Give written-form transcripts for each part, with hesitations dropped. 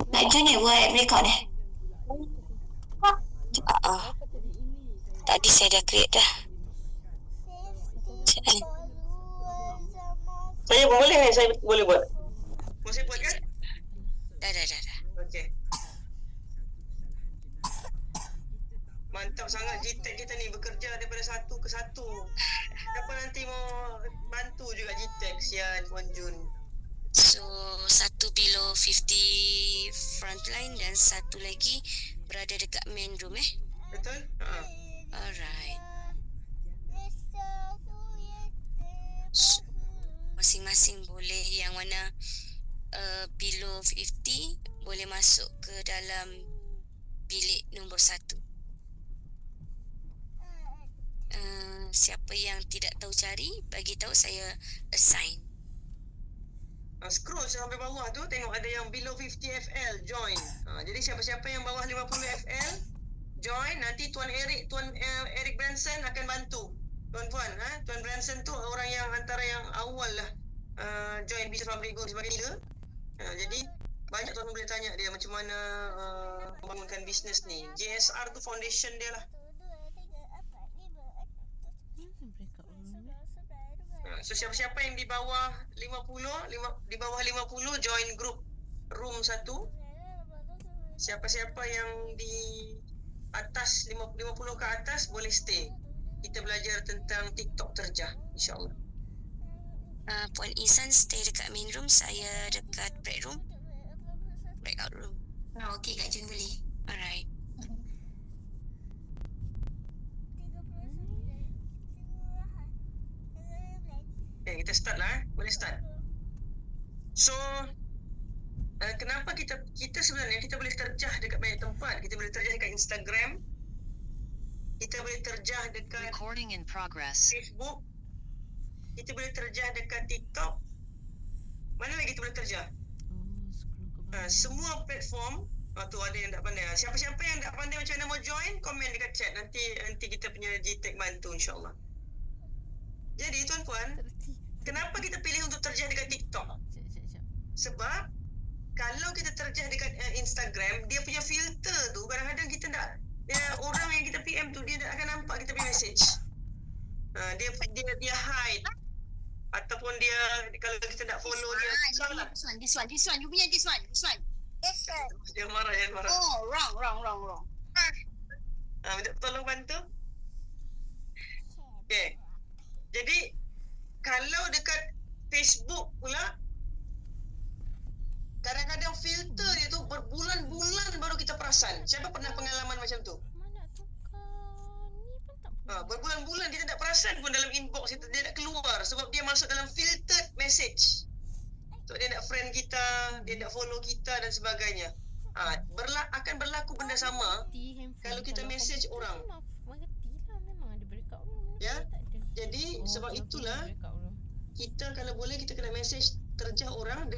Nak join ni buat record eh? Tadi saya dah create dah. Saya boleh ni, saya boleh buat. Mau saya buat kan? Dah. Okey. Mantap sangat GTEC kita ni, bekerja daripada satu ke satu. Siapa nanti mau bantu juga GTEC, Sian, Wan Jun. So, satu below 50 frontline dan satu lagi berada dekat main room eh? Betul? Alright. So, masing-masing boleh, yang mana below 50 boleh masuk ke dalam bilik nombor 1. Siapa yang tidak tahu cari, bagi tahu, saya assign. Scroll sampai bawah tu, tengok ada yang below 50 FL, join. Jadi siapa-siapa yang bawah 50 FL, join. Nanti Tuan Eric Branson akan bantu. Tuan-puan, Tuan Branson tu orang yang antara yang awal lah join Business Public Goals sebagai leader. Jadi banyak tuan boleh tanya dia macam mana membangunkan bisnes ni. JSR tu foundation dia lah. So siapa-siapa yang di bawah 50 join group room 1. Siapa-siapa yang di atas 50 ke atas boleh stay. Kita belajar tentang TikTok terjah, insya-Allah. Puan Isan stay dekat main room, saya dekat breakout room. Okey Kak Jun, boleh. Alright. Okay, kita start lah. Boleh start. So, kenapa kita sebenarnya kita boleh terjah dekat banyak tempat. Kita boleh terjah dekat Instagram. Kita boleh terjah dekat Recording in progress. Facebook. Kita boleh terjah dekat TikTok. Mana lagi kita boleh terjah? Semua platform. Tu ada yang tak pandai. Siapa-siapa yang tak pandai macam mana mau join, komen dekat chat. Nanti kita punya GTEC bantu, insyaAllah. Jadi tuan-puan, kenapa kita pilih untuk terjah dekat TikTok? Sebab kalau kita terjah dekat Instagram, dia punya filter tu kadang-kadang kita tak, orang yang kita PM tu dia tak akan nampak kita punya message. Dia hide, ataupun dia kalau kita tak follow dia salah. This one. You punya this one. Dia marah. Oh, wrong. Minta tolong bantu. Okay. Jadi kalau dekat Facebook pula, kadang-kadang filter dia tu berbulan-bulan baru kita perasan. Siapa pernah pengalaman macam tu? Berbulan-bulan kita tak perasan pun dalam inbox itu dia tak keluar sebab dia masuk dalam filtered message. So dia nak friend kita, dia nak follow kita dan sebagainya. Akan berlaku benda sama kalau kita message orang. Ya. Jadi sebab itulah kita kalau boleh kita kena message terjah orang.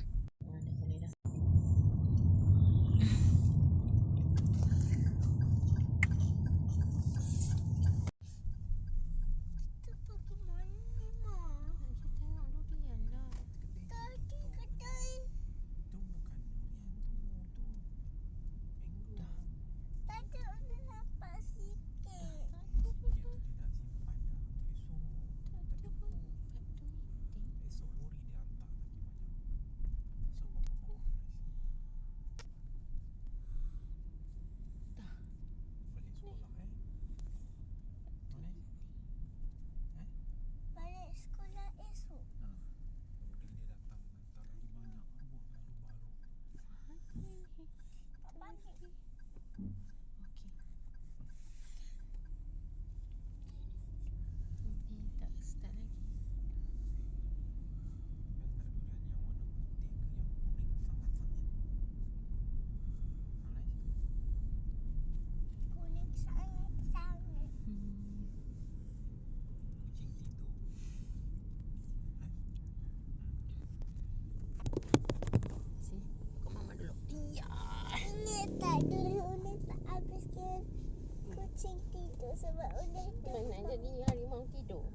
Sebab udah tu. Mana jadi harimau tidur?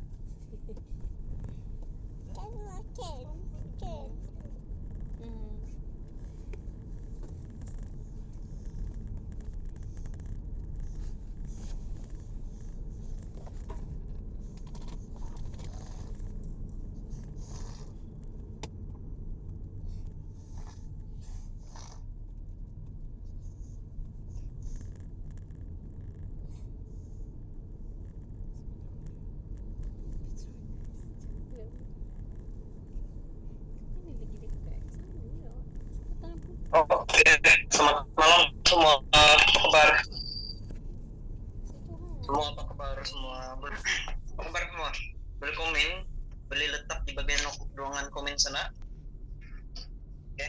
Kan makan. Kan. Hmm. Mana lagi dekat? Sana je. Kata lampu. Oke, selamat malam semua. Apa kabar? Situ ha. Semua apa kabar semua? Apa kabar semua? Boleh komen, boleh letak di bagian ruangan komen sana. Oke.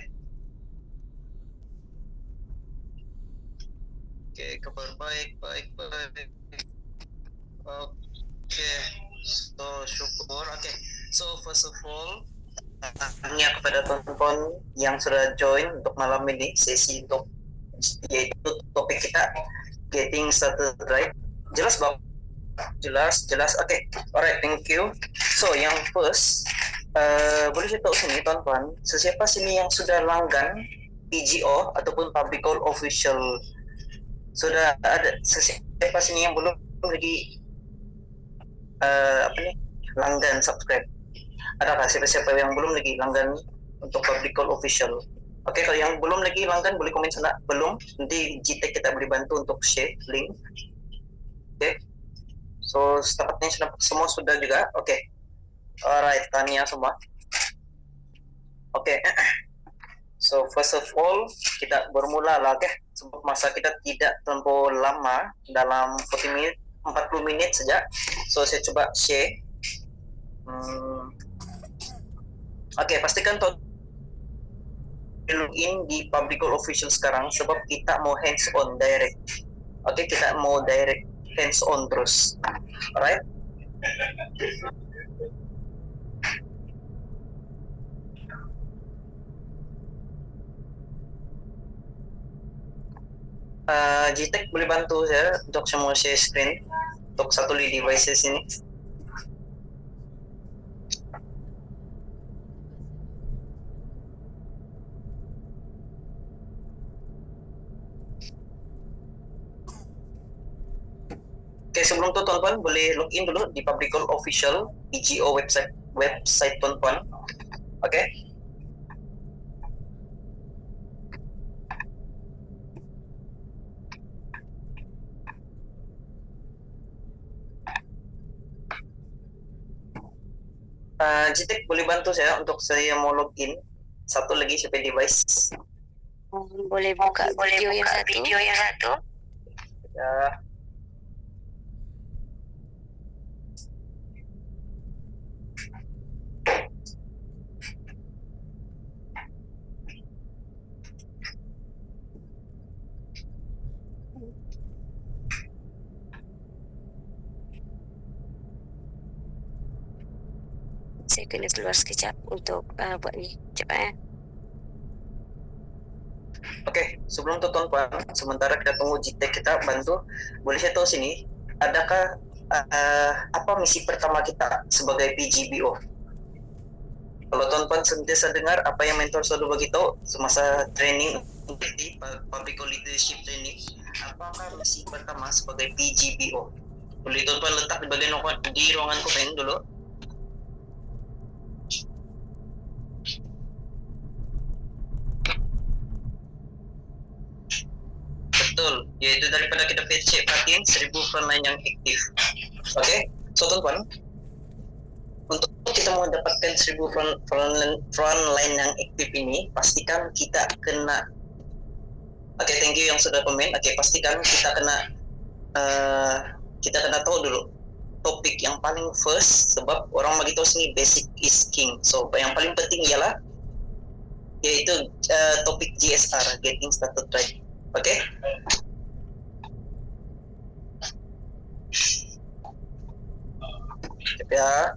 Oke, kabar baik. Oke, so syukur. Oke, so first of all, tanya kepada teman-teman yang sudah join untuk malam ini sesi untuk yaitu topik kita getting started right. Jelas bang? Jelas. Oke, alright, thank you. So yang first, boleh saya tahu sini teman-teman, siapa sini yang sudah langgan PGO ataupun Public Call Official? Sudah ada siapa sini yang belum lagi langgan subscribe? Adakah siapa-siapa yang belum lagi langgan untuk Public Call Official? Oke, kalau yang belum lagi langgan boleh komen sana. Belum, nanti GTech kita boleh bantu untuk share link. Oke, so sepertinya semua sudah juga. Oke, alright, tanya semua. Oke, so first of all kita bermula lah, oke? Sebab masa kita tidak terlalu lama, dalam 40 menit saja. So saya coba share. Oke, pastikan login di Public Call Official sekarang sebab kita mau hands on direct. Oke, kita mau direct hands on terus. Alright? GTech boleh bantu saya untuk semua share screen untuk satu devices ini. Oke, sebelum itu teman-teman boleh login dulu di Public Call Official PGO website teman-teman. Oke. GTech boleh bantu saya untuk saya mau login satu lagi sampai device. Boleh buka video yang satu. Ya. Saya kena keluar sekejap untuk buat ni. Cepat. Oke, sebelum itu teman-teman, sementara kita tunggu GTech kita bantu, boleh saya tahu sini, adakah apa misi pertama kita sebagai PGBO? Kalau teman-teman sentiasa dengar apa yang mentor selalu bagi tahu semasa training di Public Leadership Training, apakah misi pertama sebagai PGBO? Boleh teman-teman letak di bagian di ruangan komen dulu. Betul, yaitu daripada kita perhatiin 1000 frontline yang aktif. Oke, so teman-teman, untuk kita mau dapatkan 1000 frontline yang aktif ini, pastikan kita kena. Oke, thank you yang sudah komen. Oke, pastikan kita kena tahu dulu topik yang paling first, sebab orang bagi tahu sini basic is king. So yang paling penting ialah yaitu topik GSR, getting started right. Oke. Ya.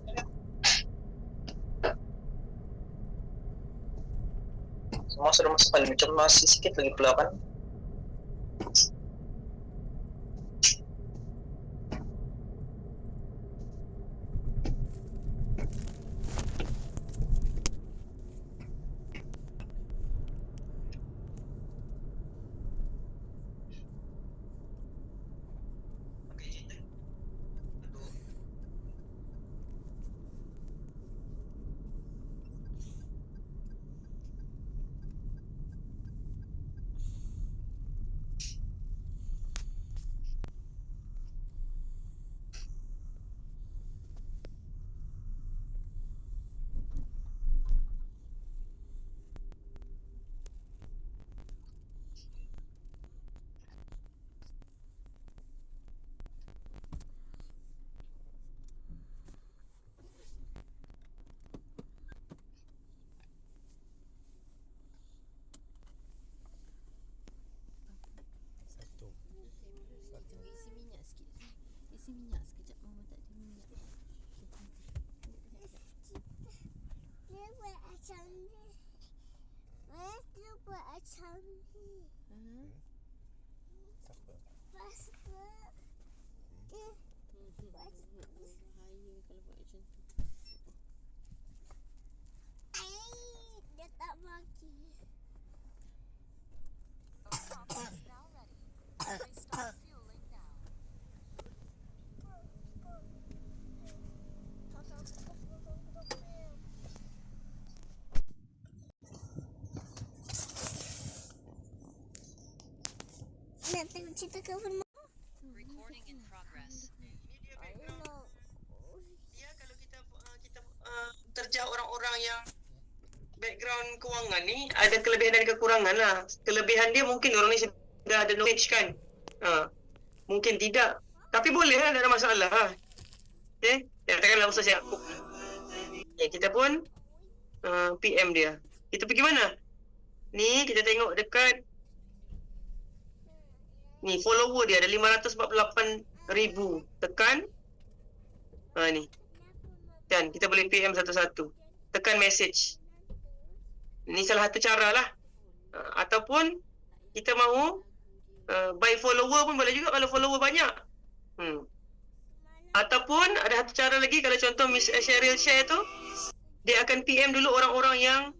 Semua sudah masuk kali, cuma masih sedikit lagi pula kan. kasih minyak sekejap. Mama tak ada minyak. Dia buat macam ni. Dia buat macam ni. Siapa? Lepas tu dia Bahaya kalau buat macam tu. dia tak bagi. Nak tengok cerita ke film? Recording in progress. Ini dia background. Dia kalau kita terjah orang-orang yang background kewangan ni ada kelebihan dan kekurangan lah. Kelebihan dia mungkin orang ni sudah ada knowledge kan. Mungkin tidak. Tapi boleh lah, tak ada masalah lah. Okay? Katakanlah Ustaz Yaakob. Kita pun PM dia. Kita pergi mana? Ni kita tengok dekat ni follower dia ada 548,000. Tekan ni. Dan kita boleh PM satu-satu. Tekan message. Ini salah satu cara lah. Ataupun kita mahu by follower pun boleh juga kalau follower banyak. Ataupun ada satu cara lagi, kalau contoh Miss Cheryl share tu, dia akan PM dulu orang-orang yang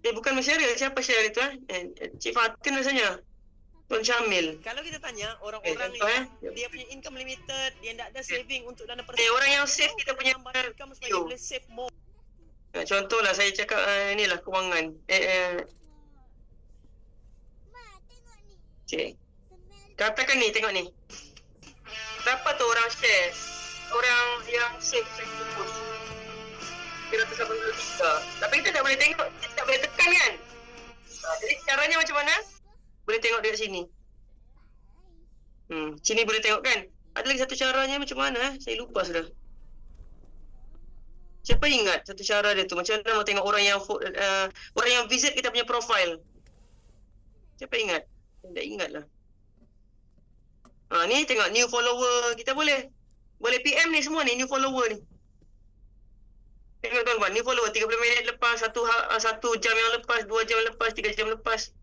bukan Miss Cheryl, siapa share itu Cik Fatin rasanya, Tuan Syamil. Kalau kita tanya orang-orang yang dia punya income limited, dia tak ada saving untuk dana orang yang save kita punya income supaya boleh save more. Contohlah saya cakap inilah kewangan. Okay. Katakan ni, tengok ni. Berapa tu orang share? Orang yang save saya post 383. Tapi kita tak boleh tengok, kita tak boleh tekan kan? Jadi caranya macam mana? Boleh tengok dekat sini. Sini boleh tengok kan? Ada lagi satu caranya macam mana? Saya lupa sudah. Siapa ingat satu cara dia tu? Macam mana mau tengok orang yang visit kita punya profile? Siapa ingat? Saya tak ingat lah. Ni tengok new follower. Kita boleh PM ni semua ni, new follower ni. Tengok tuan-tuan, new follower 30 minit lepas, 1 jam yang lepas, 2 jam lepas, 3 jam lepas.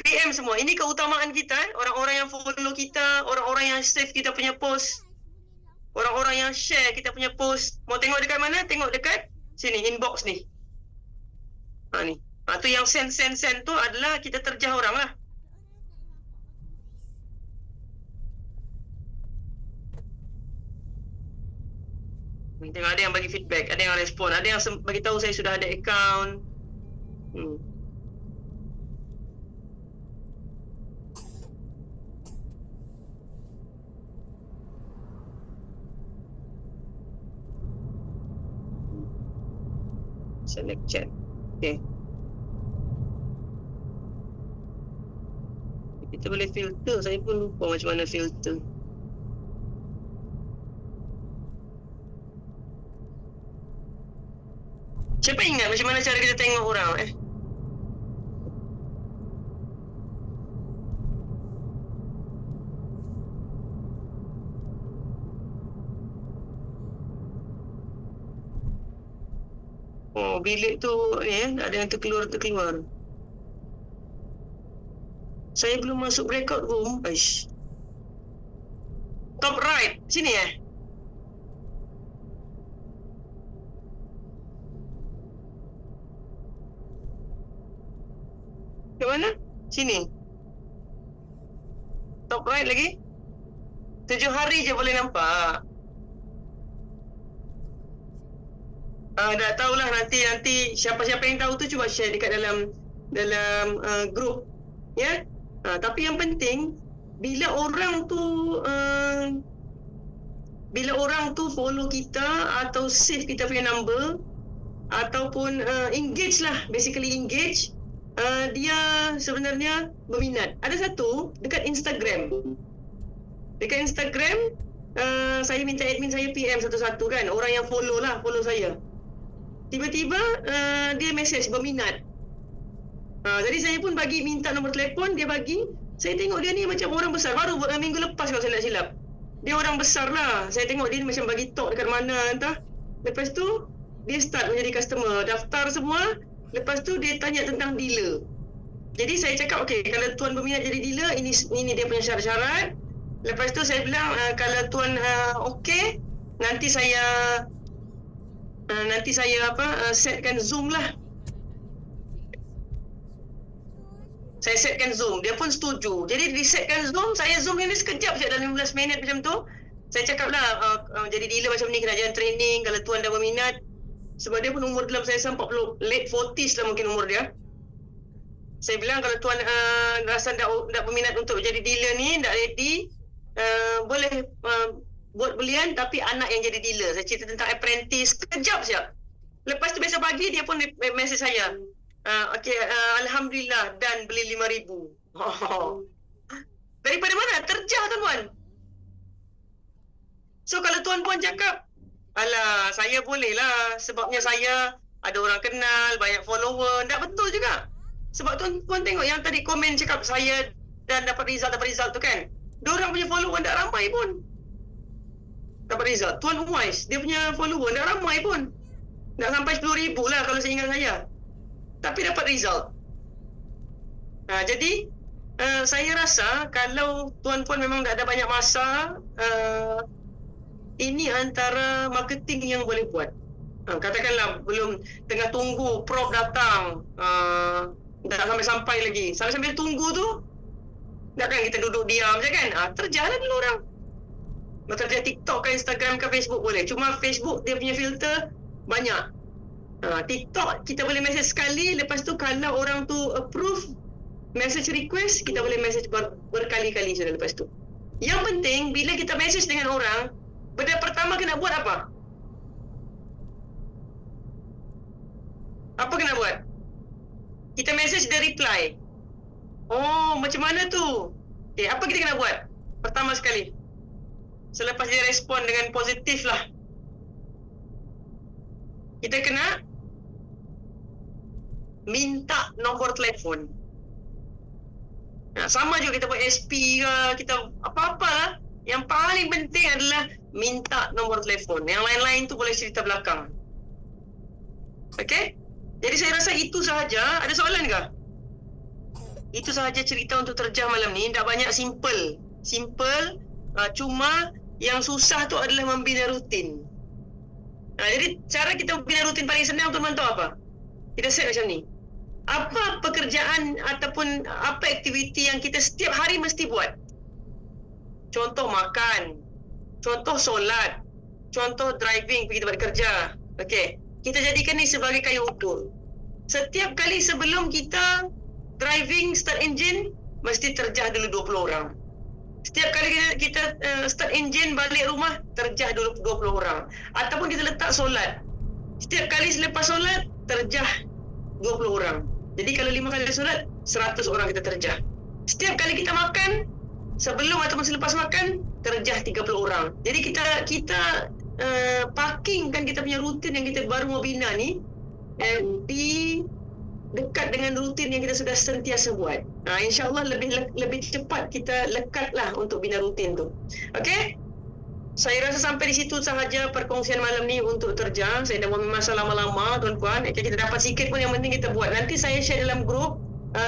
PM semua. Ini keutamaan kita. Orang-orang yang follow kita, orang-orang yang save kita punya post, orang-orang yang share kita punya post. Mau tengok dekat mana? Tengok dekat sini, inbox ni. Ni. Tu yang send tu adalah kita terjah orang lah. Tengok ada yang bagi feedback, ada yang respon, ada yang bagi tahu saya sudah ada account. Select chat. Okay. Kita boleh filter, saya pun lupa macam mana filter. Siapa ingat macam mana cara kita tengok orang bilik tu ada yang terkeluar. Saya belum masuk breakout room. Aish. Top right, sini ke mana? Sini. Top right lagi. 7 hari je boleh nampak. Dah tahulah nanti siapa-siapa yang tahu tu cuba share dekat dalam group. Ya. Tapi yang penting bila orang tu follow kita atau save kita punya number ataupun engage lah, basically engage, dia sebenarnya berminat. Ada satu dekat Instagram. Saya minta admin saya PM satu-satu kan, orang yang follow saya. Tiba-tiba dia message berminat. Jadi saya pun minta nombor telefon, dia bagi. Saya tengok dia ni macam orang besar, baru minggu lepas kalau saya tak silap. Dia orang besar lah. Saya tengok dia macam bagi talk dekat mana entah. Lepas tu dia start menjadi customer, daftar semua. Lepas tu dia tanya tentang dealer. Jadi saya cakap, okey, kalau tuan berminat jadi dealer, ini dia punya syarat-syarat. Lepas tu saya bilang, kalau tuan okey, nanti saya setkan Zoom lah. Saya setkan Zoom. Dia pun setuju. Jadi disetkan Zoom. Saya Zoom ini sekejap je dalam 15 minit macam tu. Saya cakap lah, jadi dealer macam ni kena jalan training kalau tuan dah berminat. Sebab dia pun umur dalam saya 40, late 40s lah mungkin umur dia. Saya bilang kalau tuan rasa tak berminat untuk jadi dealer ni, tak ready, boleh buat belian tapi anak yang jadi dealer. Saya cerita tentang apprentice. Sekejap je. Lepas tu besok pagi dia pun message saya. Alhamdulillah dan beli 5,000. Daripada mana? Terjah tuan-tuan. So kalau tuan-puan cakap, alah saya boleh lah sebabnya saya ada orang kenal, banyak follower. Tak betul juga. Sebab tuan-puan tengok yang tadi komen cakap saya dan dapat result tu kan. Diorang punya follower tak ramai pun dapat result. Tuan Uwais, dia punya follower tak ramai pun. Tak sampai 10,000 lah kalau saya ingat saya. Tapi dapat result. Jadi saya rasa kalau tuan-puan memang tak ada banyak masa, ini antara marketing yang boleh buat. Katakanlah belum tengah tunggu prop datang, tak sampai lagi. Sambil tunggu tu, takkan kita duduk diam je kan? Terjalan dulu orang. Bekerja TikTok ke Instagram ke Facebook boleh. Cuma Facebook dia punya filter banyak. TikTok kita boleh message sekali, lepas tu kalau orang tu approve message request, kita boleh message berkali-kali sudah lepas tu. Yang penting bila kita message dengan orang, benda pertama kena buat apa? Apa kena buat? Kita message dia reply. Oh, macam mana tu? Apa kita kena buat? Pertama sekali, selepas dia respon dengan positif lah, kita kena minta nombor telefon. Sama juga kita buat SP ke, kita apa-apa lah. Yang paling penting adalah minta nombor telefon. Yang lain-lain tu boleh cerita belakang. Okay? Jadi saya rasa itu sahaja. Ada soalan ke? Itu sahaja cerita untuk terjah malam ni. Tak banyak, simple. Cuma yang susah tu adalah membina rutin. Jadi cara kita membina rutin paling senang, teman-teman tahu apa? Kita set macam ni. Apa pekerjaan ataupun apa aktiviti yang kita setiap hari mesti buat? Contoh makan, contoh solat, contoh driving pergi tempat kerja. Okey, kita jadikan ni sebagai kayu ukur. Setiap kali sebelum kita driving start engine, mesti terjah dulu 20 orang. Setiap kali kita start engine balik rumah, terjah dulu 20 orang. Ataupun kita letak solat, setiap kali selepas solat, terjah 20 orang. Jadi kalau 5 kali solat, 100 orang kita terjah. Setiap kali kita makan, sebelum ataupun selepas makan, terjah 30 orang. Jadi kita parkingkan kita punya rutin yang kita baru mau bina ni di dekat dengan rutin yang kita sudah sentiasa buat. InsyaAllah lebih cepat kita lekatlah untuk bina rutin tu. Okey? Saya rasa sampai di situ sahaja perkongsian malam ni untuk terjah. Saya dah buat masa lama-lama, tuan-puan. Kita dapat sikit pun, yang penting kita buat. Nanti saya share dalam grup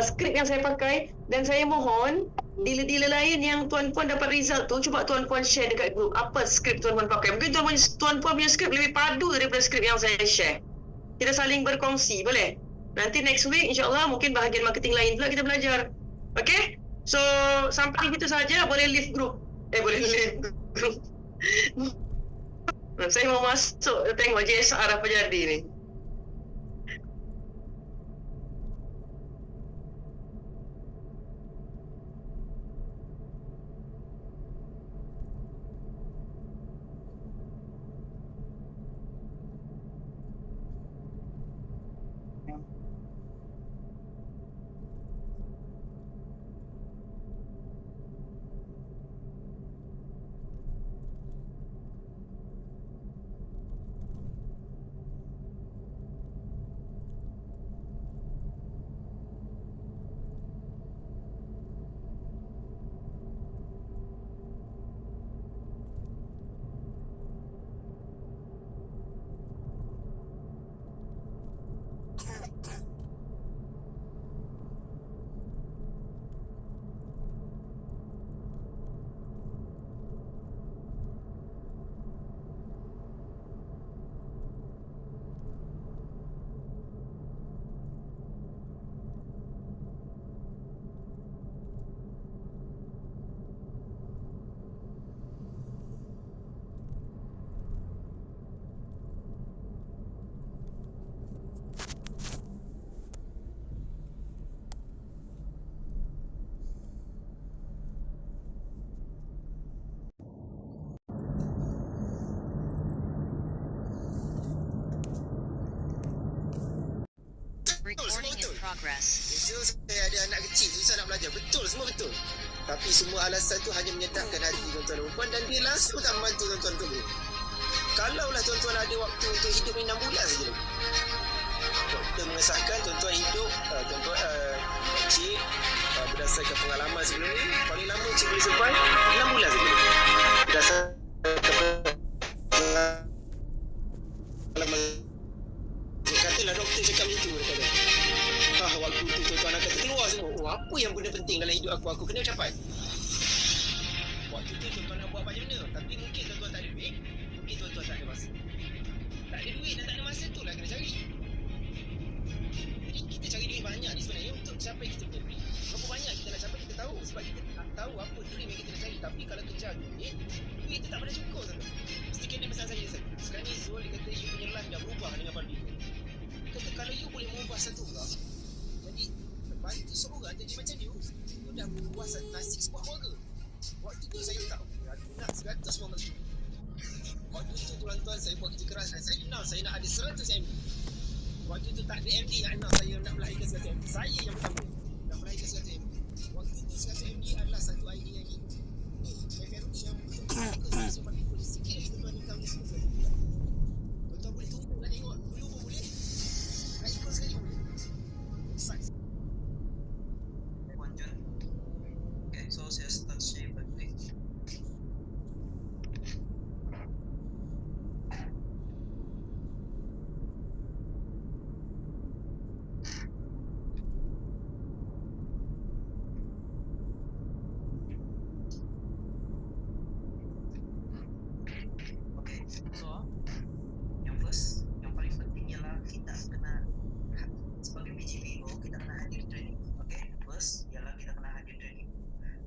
skrip yang saya pakai, dan saya mohon dealer-dealer lain yang tuan-puan dapat result tu, cuba tuan-puan share dekat grup apa skrip tuan-puan pakai. Mungkin tuan-puan punya skrip lebih padu daripada skrip yang saya share. Kita saling berkongsi, boleh? Nanti next week insyaAllah mungkin bahagian marketing lain pula kita belajar. Okay? So sampai itu saja. Boleh leave group. Boleh leave group. Saya mau masuk tengok JSR apa jadi ni. progress. So saya ada anak kecil susah nak belajar. Betul, semua betul. Tapi semua alasan tu hanya menyedapkan hati tuan-tuan dan puan dan dia langsung tak membantu tuan-tuan tu. Kalaulah tuan-tuan ada waktu untuk hidup ni 6 bulan saja. Doktor mengesahkan tuan-tuan hidup, cik berdasarkan pengalaman sebelum ni, paling lama cik boleh survive 6 bulan saja. Berdasarkan pengalaman. Katalah doktor cakap macam tu dekat dia. Waktu tu tuan-tuan akan terkeluar semua. Oh, apa yang benda penting dalam hidup aku? Aku kena capai. Waktu tu tuan-tuan nak buat macam mana? Tapi mungkin tuan-tuan tak ada duit. Mungkin tuan-tuan tak ada masa. Tak ada duit dan tak ada masa tu lah kena cari. Jadi kita cari duit banyak ni sebenarnya untuk capai kita punya duit. Berapa banyak kita nak capai kita tahu. Sebab kita tak tahu apa duit yang kita nak cari. Tapi kalau kejar duit tu tak pernah cukup tuan-tuan. Mesti kena pesan saya. Sekarang ni Zul dia kata you punya life dah berubah dengan Barbie. Dia kata kalau you boleh mengubah satu orang, jadi bantu seorang jadi macam you dah berubah nasib sebuah keluarga. Waktu tu saya tak nak 100 orang macam tu. Waktu tu tuan-tuan saya buat kerja keras dan saya nak ada 100 MD. Waktu tu tak ada MD nak saya nak melahirkan 100 MD. Saya yang pertama nak melahirkan 100 MD. Waktu tu 100 MD adalah satu idea yang ini. Revolusi yang saya pakai boleh sikit lagi tuan-tuan income ni semua. Tuan-tuan boleh tunggu nak tengok. Dulu pun boleh. Nak ikut sekali boleh. Saiz. Okay, so saya start share balik. Okay, so yang first, yang paling penting ialah kita kena sebagai PGPO kita kena hadir training. Okay, first ialah kita kena hadir training.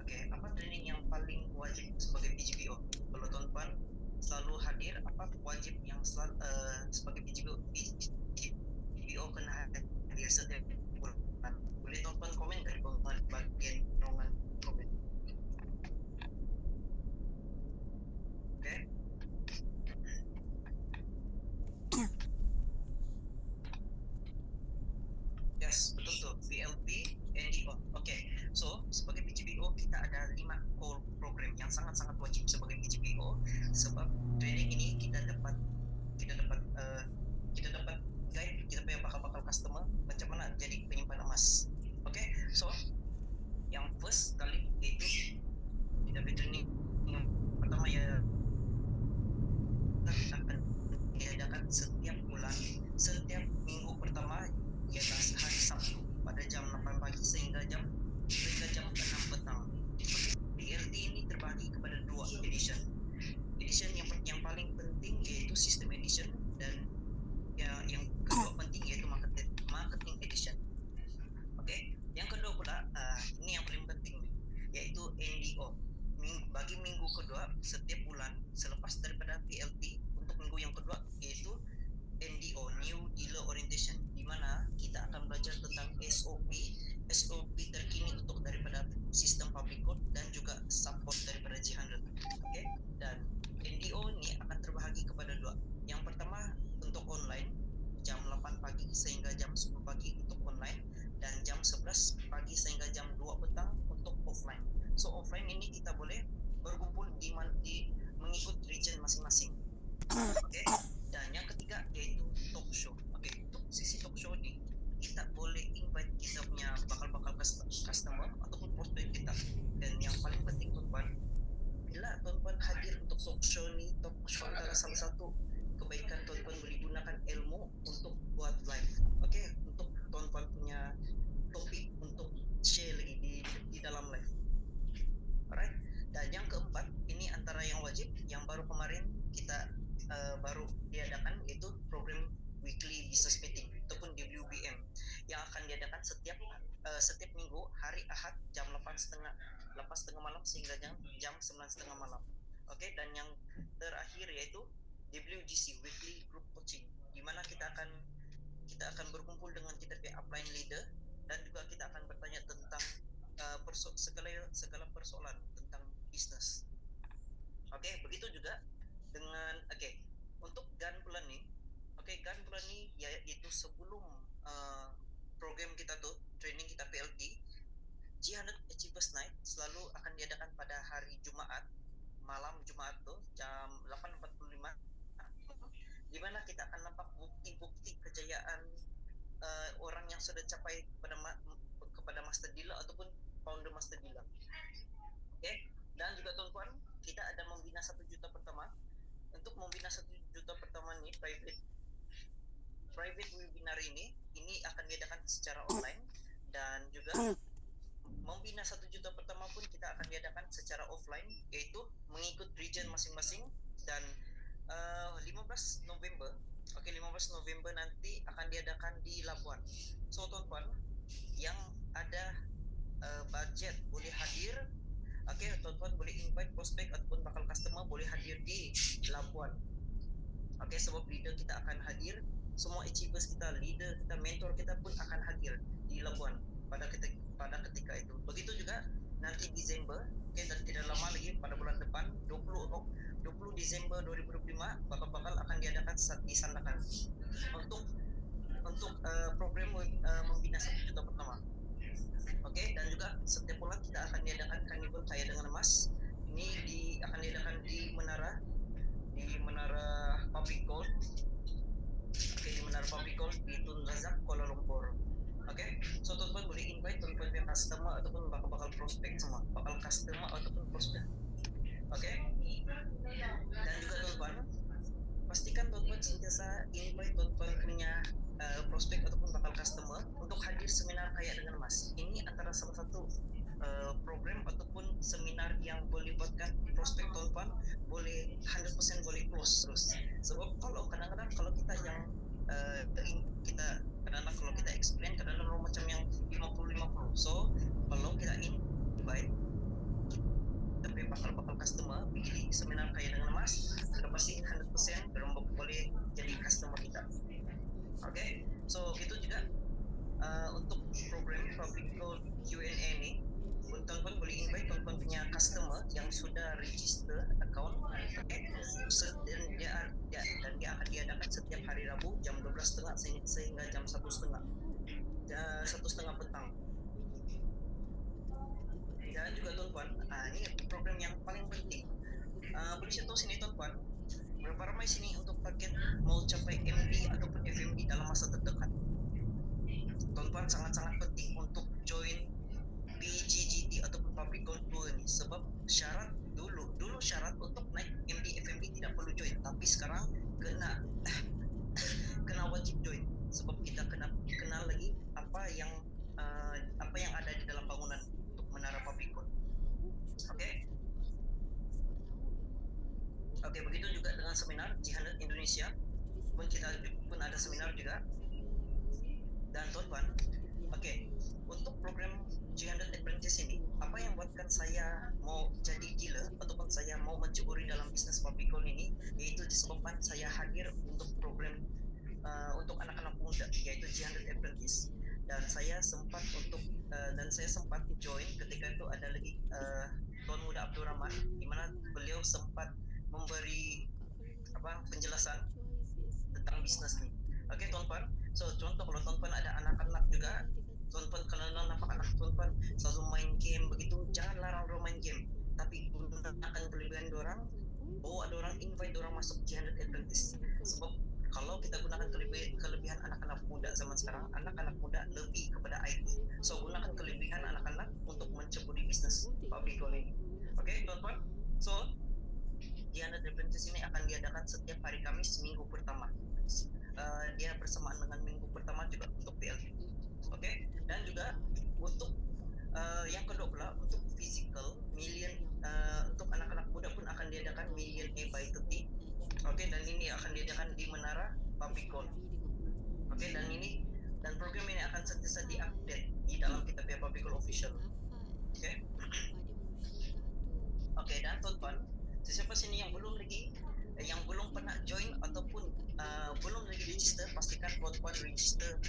Okay, apa training yang paling wajib sebagai PGPO? Kalau tuan-tuan selalu hadir, apa wajib yang selalu sebagai PGPO kena hadir setiap bulan? Boleh tuan-tuan komen dari bagian ruangan komen. Okay. Yes, betul tu. VLP, NGO. Okay, so sebagai PGPO kita ada 5 core program yang sangat-sangat wajib sebagai PGPO. Sebab training ini kita dapat guide kita punya bakal customer macam mana jadi penyimpan emas. Okay, so yang first kali itu kita punya training yang pertama ya kita akan diadakan setiap bulan, setiap minggu pertama ialah hari Sabtu pada jam 8 pagi sehingga jam 6 petang. DLT ini terbagi kepada 2 edition. Edition yang paling penting iaitu system edition dan yang kedua penting iaitu marketing edition. Okey, yang kedua pula ini yang paling penting iaitu NDO. Bagi minggu kedua setiap bulan selepas daripada PLT untuk minggu yang kedua iaitu NDO, New Dealer Orientation, di mana kita akan belajar tentang SOP terkini untuk daripada sistem public code dan juga support daripada G100. Okay? Dan NDO ni akan terbahagi kepada 2. Yang pertama untuk online jam 8 pagi sehingga jam 10 pagi untuk online dan jam 11 pagi sehingga jam 2 petang untuk offline. So offline ini kita boleh berkumpul di mengikut region masing-masing. Okay? Dan yang ketiga iaitu talk show. Okay, untuk sisi talk show ni kita boleh invite kita punya bakal customer ataupun prospek kita. Dan yang paling penting tuan-tuan, bila tuan-tuan hadir untuk talk show ni, talk show adalah salah satu kebaikan tuan-tuan boleh gunakan ilmu untuk buat live. Okay, untuk tuan-tuan punya topik untuk share lagi di dalam live. Alright. Dan yang keempat, ini antara yang wajib yang baru kemarin kita baru diadakan iaitu program weekly business meeting ataupun WBM yang akan diadakan setiap minggu hari Ahad jam 8.30 malam sehingga jam 9.30 malam. Okey, dan yang terakhir yaitu WGC weekly group coaching di mana kita akan berkumpul dengan kita punya upline leader dan juga kita akan bertanya tentang segala persoalan tentang bisnes. Okey, begitu juga dengan untuk gun plan ni. Gun plan ni iaitu sebelum program kita tu Achievers Night selalu akan diadakan pada hari Jumaat, malam Jumaat tuh jam 8.45, di mana kita akan nampak bukti-bukti kejayaan orang yang sudah capai kepada Master Dealer ataupun founder Master Dealer. Oke, dan juga tuan-tuan, kita ada membina 1 juta pertama. Untuk membina 1 juta pertama ini private webinar ini akan diadakan secara online, dan juga membina 1 juta pertama pun kita akan diadakan secara offline, yaitu mengikut region masing-masing. Dan 15 November nanti akan diadakan di Labuan. So tuan-tuan yang ada budget boleh hadir. Oke, tuan-tuan boleh invite prospek ataupun bakal customer boleh hadir di Labuan. Oke, sebab leader kita akan hadir, semua achievers kita, leader kita, mentor kita pun akan hadir di Labuan pada ketika itu. Begitu juga nanti Desember, oke, dan tidak lama lagi pada bulan depan 20 Desember 2025 bakal akan diadakan di Sandakan untuk program membina 1 juta pertama. Oke, dan juga setiap bulan kita akan diadakan karnival kaya dengan emas. Ini akan diadakan di Menara Public Gold. Oke, di Menara Public Gold di Tun Razak, Kuala Lumpur. Oke, so tuan-tuan boleh invite tuan-tuan yang customer ataupun bakal prospek semua, bakal customer ataupun prospek. Oke, dan juga tuan-tuan pastikan tuan-tuan sentiasa invite tuan-tuan punya prospek ataupun bakal customer untuk hadir seminar kaya dengan emas. Ini antara salah satu program ataupun seminar yang boleh buatkan prospek tuan-tuan boleh 100% boleh close terus. Sebab kadang-kadang kalau kita yang kalau kita explain kadang-kadang macam yang 50-50. So kalau kita invite tapi bakal customer pergi seminar kaya dengan emas, sudah pasti 100% boleh jadi customer kita. Oke, so gitu juga untuk program Public Gold Q&A ini, tuan-tuan boleh invite tuan-tuan punya customer yang sudah register account, dan dia akan diadakan setiap hari Rabu jam 12.30 sehingga jam 1.30 petang. Dan juga tuan-tuan, ini program yang paling penting. Boleh saya tahu sini tuan-tuan, berapa ramai sini untuk target mau capai MD ataupun FMD dalam masa terdekat? Tuan-tuan sangat-sangat penting untuk join PGGT ataupun Public Gold Tour ini, sebab dulu syarat untuk naik MD FMD tidak perlu join, tapi sekarang kena wajib join, sebab kita kena kenal lagi apa yang ada di dalam bangunan untuk Menara Public Gold. Oke, begitu juga dengan seminar G100 Indonesia pun ada seminar juga. Dan tuan-tuan, untuk program G100 Apprentice ini, apa yang buatkan saya mau jadi dealer ataupun saya mau menceburi dalam bisnis Public Gold ini, yaitu disebabkan saya hadir untuk program untuk anak-anak muda, yaitu G100 Apprentice. Dan saya sempat join ketika itu ada lagi Tuan Muda Abdul Rahman, di mana beliau sempat memberi penjelasan tentang bisnis ini. Oke, tuan-tuan. So contoh kalau tuan-tuan ada anak-anak juga, tuan-tuan kalau nampak anak tuan-tuan selalu main game begitu, jangan larang orang main game, tapi gunakan kelebihan dorang. Ada orang invite orang masuk G100 Apprentice. Sebab kalau kita gunakan kelebihan anak-anak muda zaman sekarang, anak-anak muda lebih kepada IT. So gunakan kelebihan anak-anak untuk menceburi bisnis Public Gold ini. Oke, tuan-tuan. So G100 Apprentice ini akan diadakan setiap hari Kamis minggu pertama. Dia bersamaan dengan minggu pertama juga untuk PLT. Oke, dan juga untuk yang kedua pula untuk physical million, untuk anak-anak muda pun akan diadakan Million A by 30. Oke, dan ini akan diadakan di Menara Public Gold. Oke, dan program ini akan sentiasa diupdate di dalam kitab Public Gold Official. Oke, dan tuan-tuan, siapa sini yang belum pernah join ataupun belum lagi register, pastikan tuan-tuan register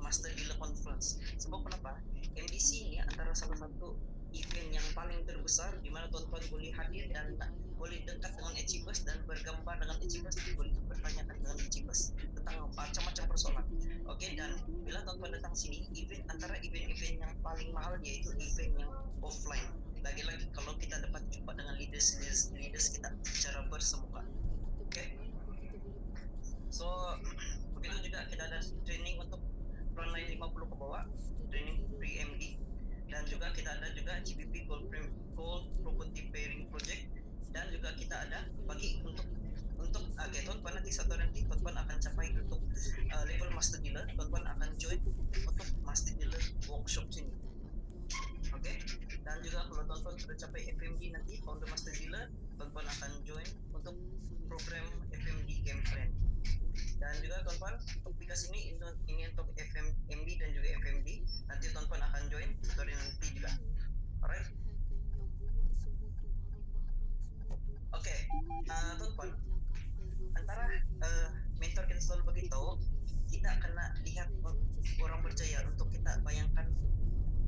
Master Dealer Conference. Sebab kenapa? MDC ini antara salah satu event yang paling terbesar di mana tuan-tuan boleh hadir dan boleh dekat dengan achievers dan bergambar dengan achievers, boleh bertanyakan dengan achievers tentang macam-macam persoalan. Oke, dan bila tuan-tuan datang sini, antara event-event yang paling mahal yaitu event yang offline. Lagi-lagi kalau kita dapat jumpa dengan leaders kita secara bersemuka. Oke. So begitu juga kita ada training untuk frontline 50 ke bawah, training pre-MD, dan juga kita ada juga GPP Gold Property Pairing Project, dan juga kita ada bagi untuk tuan-tuan nanti satu nanti tuan-tuan akan capai untuk level master dealer, tuan-tuan akan join untuk master dealer workshop sini. Oke. Dan juga kalau tuan-tuan sudah capai FMD nanti founder master dealer, tuan-tuan akan join untuk program FMD Game Friend. Dan juga tuan-tuan aplikasi ini untuk FMD dan juga FMD, nanti tuan-tuan akan join satu hari nanti juga. Alright. Oke, tuan-tuan, antara mentor kita selalu beritahu kita kena lihat orang berjaya untuk kita bayangkan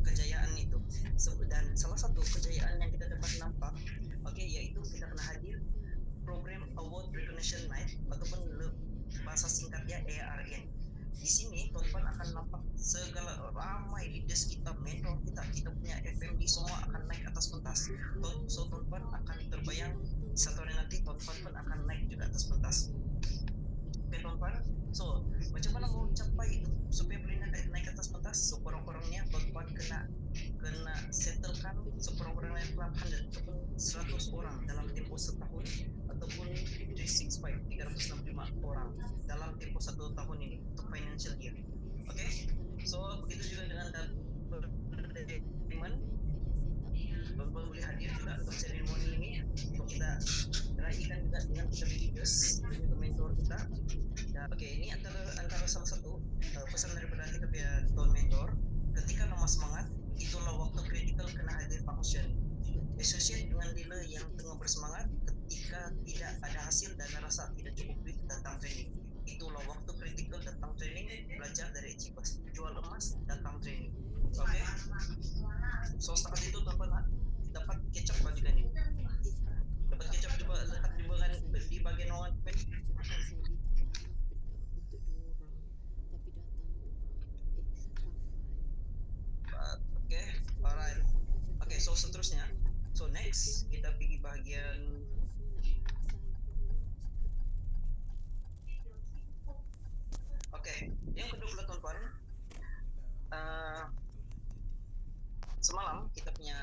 kejayaan itu. Dan salah satu kejayaan yang kita dapat nampak, yaitu kita kena hadir program Award Recognition Night ataupun bahasa singkatnya ARN. Di sini tuan-tuan akan nampak segala ramai leaders kita, mentor kita punya FMD semua akan naik atas pentas. So tuan-tuan akan terbayang satu hari nanti tuan-tuan pun akan naik juga atas pentas. Oke tuan-tuan, so macam mana mau capai itu supaya boleh naik atas pentas? So kurang-kurangnya tuan-tuan kena settlekan sekurang-kurangnya 800 ataupun 100 orang dalam tempoh setahun, ataupun 365 orang dalam tempoh 1 tahun ini untuk financial year. Oke, so begitu juga dengan double agreement, tuan-tuan boleh hadir juga untuk seremoni ini untuk kita raihkan juga dengan kita leaders dan juga mentor kita. Oke, ini antara salah satu pesan daripada kita punya tuan mentor. Ketika nama semangat, itulah waktu kritikal kena hadir function. Associate dengan dealer yang tengah bersemangat, ketika tidak ada hasil dan rasa tidak cukup duit, datang training. Itulah waktu kritikal, datang training, belajar dari Achievers. Jual emas, datang training. Oke? So setakat itu tuan-tuan dapat kecap juga nih. Dapat kecap juga lekat di bagian orang pen. Oke, alright. Oke, so seterusnya. So next kita pergi bahagian yang kedua tuan-tuan. Semalam kita punya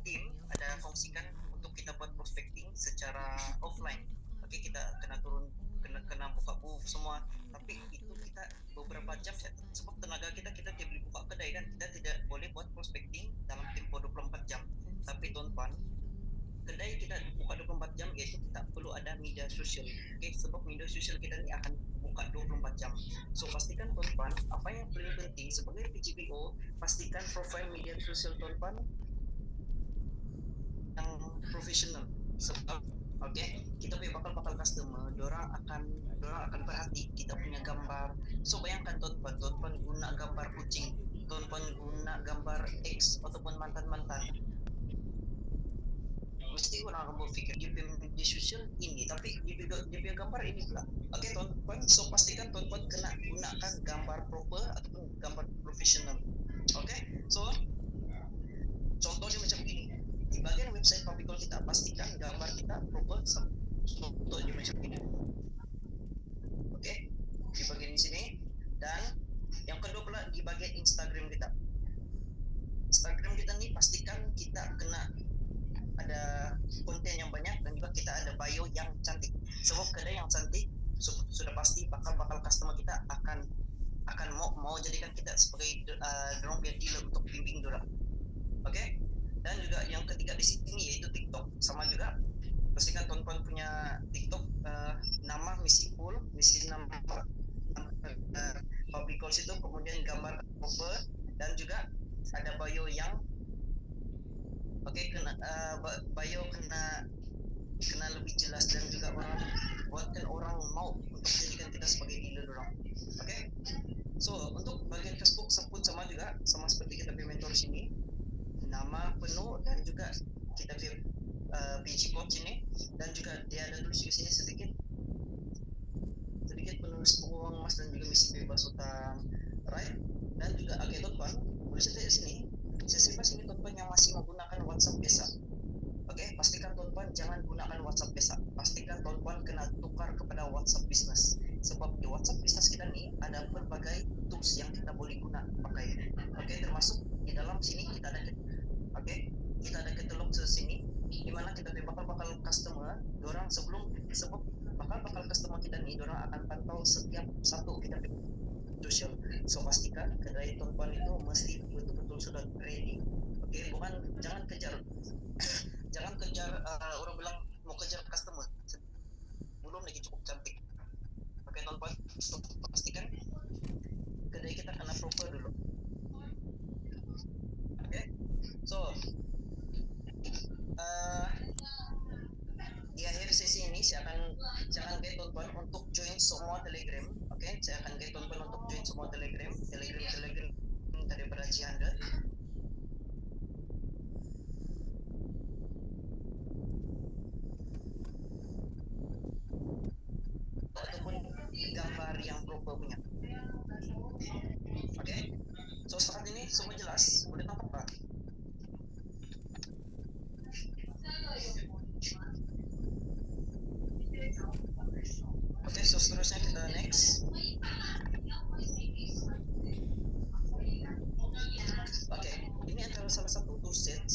tim ada fungsikan untuk kita buat prospecting secara offline. Oke, kita kena buka booth semua, tapi itu kita beberapa jam sebab tenaga kita tidak boleh buka kedai kan, kita tidak boleh buat prospecting dalam tempoh 24 jam. Tapi tuan-tuan, kedai kita buka 24 jam, yaitu kita perlu ada media sosial. Oke, sebab media sosial kita ini akan buka 24 jam. So pastikan tuan-tuan, apa yang paling penting sebagai PGPO, pastikan profil media sosial tuan-tuan yang profesional. Sebab kita punya bakal customer, dorang akan perhati kita punya gambar. So bayangkan tuan-tuan guna gambar kucing, tuan-tuan guna gambar X ataupun mantan-mantan, mesti orang akan berfikir dia punya media sosial ini, tapi dia punya gambar ini pula. Oke tuan-tuan, so pastikan tuan-tuan kena gunakan gambar proper ataupun gambar profesional. Oke, so contohnya macam ini. Di bagian website Publicol kita, pastikan gambar kita proper. Contohnya macam ini. Oke, di bagian sini. Dan yang kedua pula di bagian Instagram kita. Instagram kita nih pastikan kita kena ada konten yang banyak, dan juga kita ada bio yang cantik. Sebab kedai yang cantik sudah pasti bakal customer kita akan mau jadikan kita sebagai dorong biar dealer untuk bimbing dorang. Oke? Dan juga yang ketiga di sini yaitu TikTok. Sama juga pastikan tuan-tuan punya TikTok nama misi nama public calls itu, kemudian gambar cover, dan juga ada bio yang bio kena lebih jelas, dan juga buatkan orang mau untuk jadikan kita sebagai dealer orang. Oke? So untuk bagian Facebook sebut sama seperti kita punya mentor sini, nama penuh dan juga kita punya PG code sini, dan juga dia ada tulis di sini sedikit penulis bebas uang mas dan juga misi bebas utang, right? Dan juga oke teman, boleh saya di sini. Sesi pas ini teman yang masih menggunakan WhatsApp biasa. Oke, pastikan teman jangan gunakan WhatsApp biasa. Pastikan teman kena tukar kepada WhatsApp Business. Sebab di WhatsApp Business kita nih ada berbagai tools yang kita boleh guna pakai. Oke, termasuk di dalam sini kita ada catalog di sini di mana kita bakal customer dorang sebelum bakal customer kita nih dorang akan pantau setiap satu kita social. So pastikan kedai teman itu mesti betul-betul sudah ready. Oke, bukan jangan kejar orang bilang mau kejar customer belum lagi cukup cantik. Oke teman, so, pastikan kedai kita kena proper dulu. Oke, so di akhir sesi ini saya akan guide teman untuk join semua Telegram. Oke, saya akan guide teman untuk join semua Telegram daripada G100. Ataupun gambar yang proper punya. Oke, so saat ini semua jelas, boleh tampak Pak? Oke, so seterusnya kita next. Oke, ini adalah salah satu toolset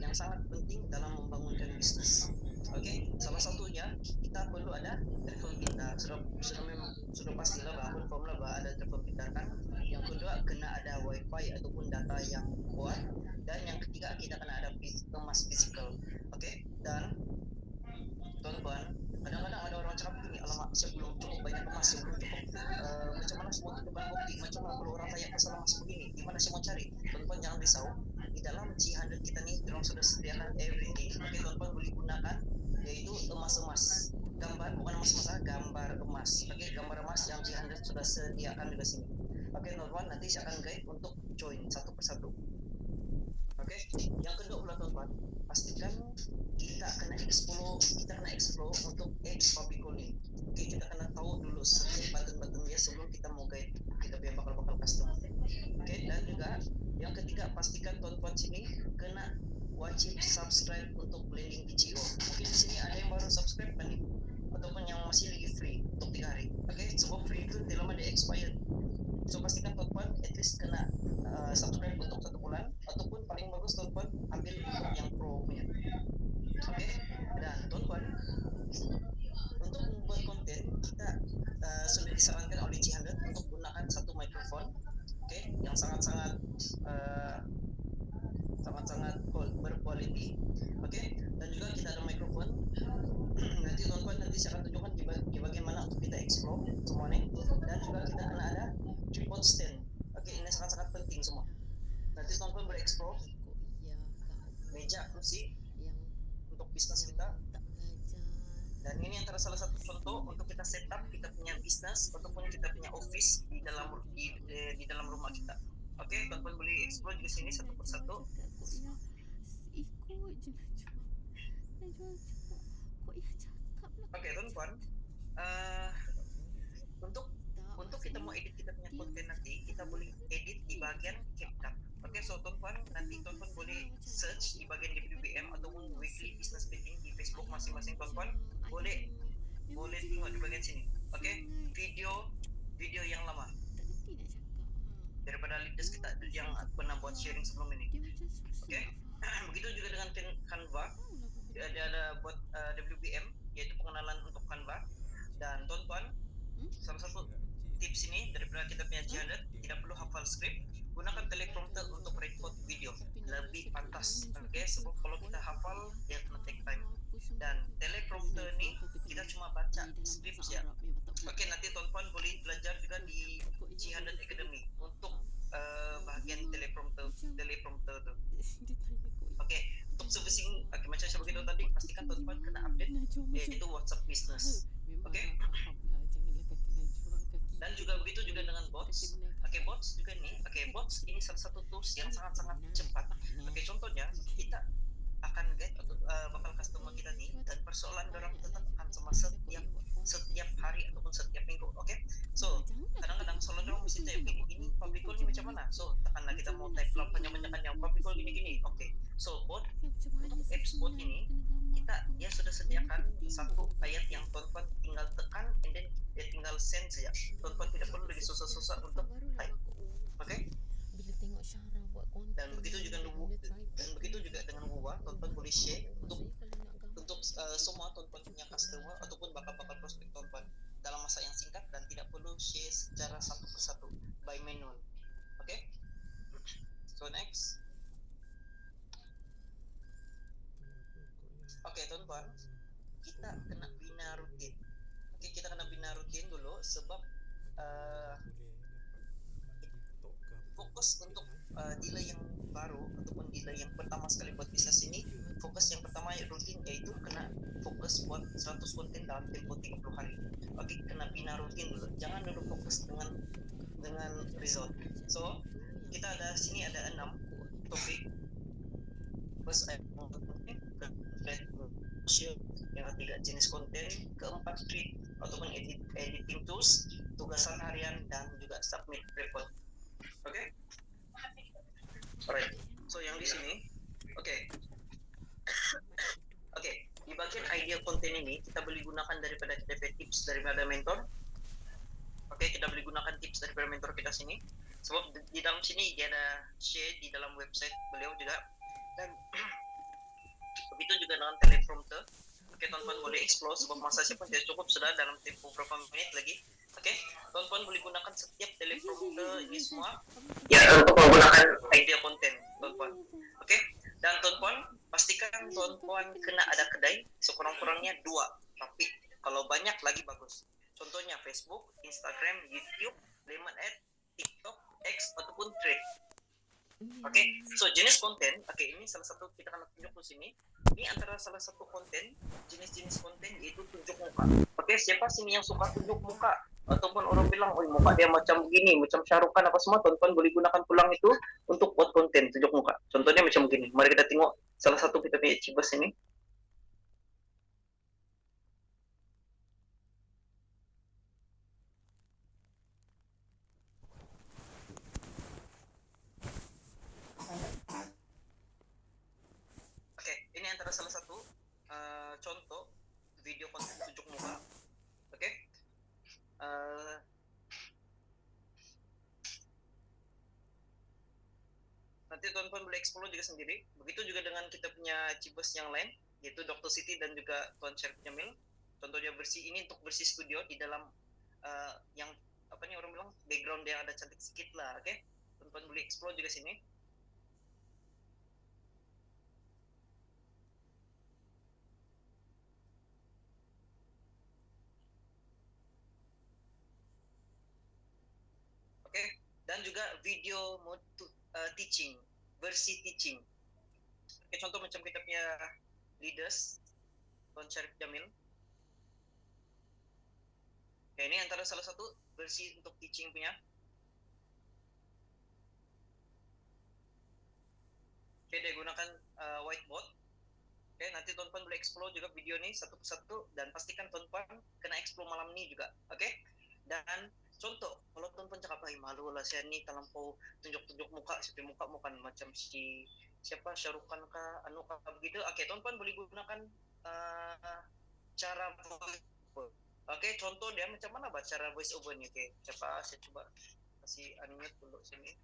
yang sangat penting dalam membangunkan bisnis. Oke, salah satunya kita perlu ada telepon pintar. Sudah pastilah bahwa confirm lah bahwa ada telepon pintar kan. Yang kedua kena ada wifi ataupun data yang kuat, dan yang ketiga kita kena ada emas physical. Oke, dan teman-teman, kadang-kadang ada orang cakap begini, alamak saya belum cukup banyak emas, saya belum cukup macam mana semua tuntutan bukti, macam mana kalau orang tanya pasal emas begini, di mana saya mau cari? Teman-teman jangan risau, di dalam G100 kita nih orang sudah sediakan everything. Oke, teman-teman boleh gunakan yaitu emas-emas, bukan emas-emas, gambar emas. Oke, gambar emas yang G100 sudah sediakan di sini. Oke, teman-teman, nanti saya akan guide untuk join satu persatu. Oke, yang kedua pula teman-teman, pastikan kita kena explore untuk apps public calling. Oke, kita kena tahu dulu setiap button dia sebelum kita mau guide kita biar bakal customer. Oke, dan juga yang ketiga pastikan teman-teman sini kena wajib subscribe untuk landing BGO. Mungkin di sini ada yang baru subscribe kan nih, ataupun yang masih lagi free untuk 3 hari. Oke, sebab free itu tidak lama dia expired. So pastikan teman-teman at least kena subscribe untuk 1 bulan, ataupun paling bagus teman-teman ambil yang pro punya. Oke, dan teman-teman untuk membuat konten kita sudah disarankan oleh G100 untuk gunakan satu mikrofon, oke, yang sangat-sangat berkualiti, oke, dan juga kita ada mikrofon. Nanti teman-teman saya akan tunjukkan di bagian mana untuk kita explore semuanya, dan juga kita akan ada tripod stand. Oke, ini sangat-sangat penting semua. Nanti teman-teman bereksplor meja kursi untuk bisnis kita. Dan ini antara salah satu contoh untuk kita setup kita punya bisnis ataupun kita punya office di dalam rumah kita. Oke, teman-teman boleh explore di sini satu persatu. Oke, teman-teman, untuk kita mau edit kita punya konten nanti, kita boleh edit di bagian CapCut. Oke, so teman-teman, nanti teman-teman boleh search di bagian WBM ataupun Weekly Business Meeting di Facebook masing-masing teman-teman. Boleh tengok di bagian sini. Oke, video yang lama daripada leaders kita yang pernah buat sharing sebelum ini. Oke, begitu juga dengan Canva. Ada buat WBM, yaitu pengenalan untuk Canva. Dan teman-teman, salah satu tips ini daripada kita punya G100, tidak perlu hafal script, gunakan teleprompter untuk record video, lebih pantas. Oke, sebab kalau kita hafal dia akan take time. Dan teleprompter ini kita cuma baca script ya. Oke, nanti teman-teman boleh belajar juga di G100 Academy untuk bahagian teleprompter tu. Oke, untuk servicing, macam saya begitu tadi, pastikan teman-teman kena update yaitu WhatsApp Business. Oke. Dan juga begitu juga dengan bots. Oke, bots juga nih. Oke, bots ini salah satu tools yang sangat-sangat cepat. Oke, contohnya kita akan guide atau bakal customer kita nih, dan persoalan orang tetap akan sama setiap hari ataupun setiap minggu. Oke, kita ini public call ni macam mana. So tekanlah kita mau type panjang-panjangkan yang public call gini-gini. Oke. So bot untuk apps bot ini dia sudah sediakan satu ayat yang tuan-tuan tinggal tekan and then dia tinggal send saja. Tuan-tuan tidak perlu lagi susah-susah untuk type. Oke? Bila tengok Syara buat konten. Dan begitu juga dengan Wuwa, tuan-tuan boleh share untuk semua tuan-tuan punya customer ataupun bakal prospek tuan-tuan dalam masa yang singkat dan tidak perlu share secara satu persatu by manual. Oke? So next. Oke, tuan-tuan, kita kena bina rutin. Oke, kita kena bina rutin dulu sebab fokus untuk dealer yang baru ataupun dealer yang pertama sekali buat bisnis ini, fokus yang pertama rutin yaitu kena fokus buat 100 konten dalam tempo 30 hari. Oke, kena bina rutin dulu. Jangan dulu fokus dengan result. So, kita sini ada 6 topik. First, yang ketiga jenis konten, keempat treat ataupun editing tools, tugasan harian dan juga submit report. Oke? Alright. So yang di sini, oke, di bagian idea konten ini kita boleh gunakan daripada kita tips daripada mentor. Oke, kita boleh gunakan tips daripada mentor kita sini. Sebab di dalam sini dia ada share di dalam website beliau juga. Dan begitu juga dengan teleprompter. Oke, teman-teman boleh explore sebab masa saya pun tidak cukup sudah dalam tempo berapa menit lagi. Oke, teman-teman boleh gunakan setiap teleprompter ini semua ya untuk menggunakan idea konten, teman-teman. Oke, dan teman-teman pastikan teman-teman kena ada kedai sekurang-kurangnya 2, tapi kalau banyak lagi bagus. Contohnya Facebook, Instagram, YouTube, Lemon Ad, TikTok, X ataupun Thread. Oke, so jenis konten, ini salah satu kita akan tunjuk di sini. Ini antara salah satu konten, jenis-jenis konten yaitu tunjuk muka. Oke, siapa sini yang suka tunjuk muka? Ataupun orang bilang, oh muka dia macam begini, macam syarukan apa semua, teman-teman boleh gunakan tulang itu untuk buat konten tunjuk muka. Contohnya macam begini. Mari kita tengok salah satu kita punya cibas ini. Ini antara salah satu contoh video konten tunjuk muka. Oke. Nanti teman-teman boleh explore juga sendiri. Begitu juga dengan kita punya cibas yang lain, yaitu Dr. Siti dan juga Tuan Syarif Jamil. Contohnya bersih ini untuk bersih studio di dalam yang apa nih orang bilang background dia ada cantik sedikit lah. Oke. Teman-teman boleh explore juga sini. Dan juga video mode teaching, versi teaching. Oke, contoh macam kita punya leaders, Tuan Syarif Jamil. Oke, ini antara salah satu versi untuk teaching punya. Oke, dia gunakan whiteboard. Oke, nanti tuan-tuan boleh explore juga video ini satu persatu dan pastikan tuan-tuan kena explore malam ini juga. Oke, dan contoh, kalau tuan-tuan cakap, malu lah saya ni terlampau tunjuk-tunjuk muka, seperti muka bukan macam si siapa Syarukan kah, anu kah begitu. Oke, tuan-tuan boleh gunakan cara voice over. Oke, contoh dia macam mana cara voice over ni. Oke, siapa saya coba kasih unmute dulu sini.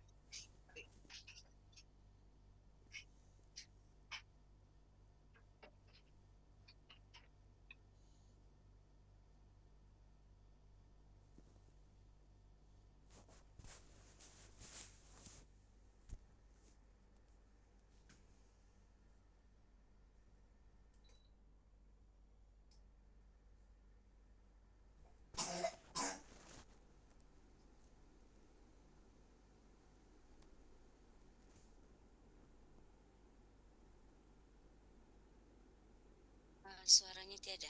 Suaranya tiada.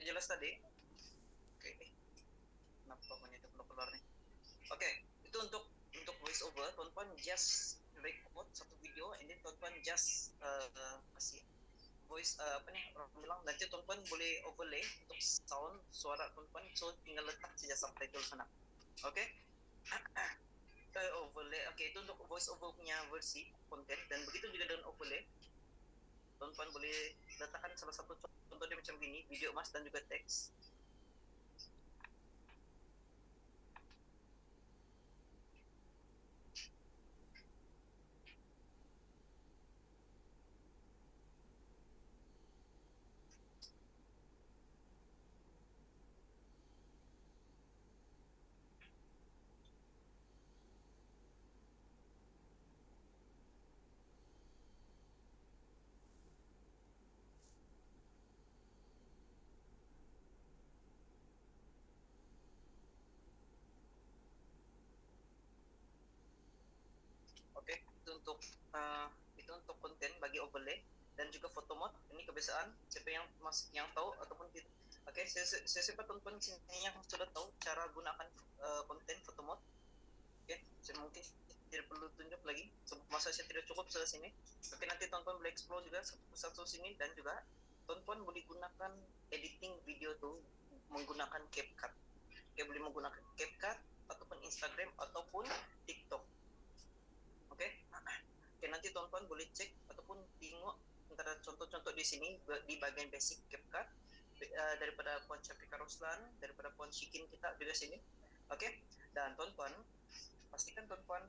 jelas tadi? Oke, kenapa menit keluar nih? Oke, itu untuk voice over, tuan-tuan just record satu video, and then tuan-tuan just kasih voice orang bilang nanti tuan-tuan boleh overlay untuk sound suara tuan-tuan, so tinggal letak saja subtitle sana. Oke? Overlay, oke, itu untuk voice over punya versi konten, dan begitu juga dengan overlay. Tuan-tuan boleh letakkan salah satu contohnya macam gini, video mas dan juga teks. Oke, itu untuk konten bagi overlay dan juga photo mode. Ini kebiasaan siapa yang tahu ataupun tidak. Oke, saya siapa teman-teman sini yang sudah tahu cara gunakan konten photo mode. Oke, saya mungkin tidak perlu tunjuk lagi. Masa saya tidak cukup ke sini. Oke, nanti teman-teman boleh explore juga satu sini, dan juga teman-teman boleh gunakan editing video tuh menggunakan CapCut. Oke, boleh menggunakan CapCut ataupun Instagram ataupun TikTok. Oke, nanti teman-teman boleh cek ataupun tengok antara contoh-contoh di sini di bagian basic CapCut daripada Puan Syafika Roslan, daripada Puan Syikin kita juga sini. Oke, dan teman-teman pastikan teman-teman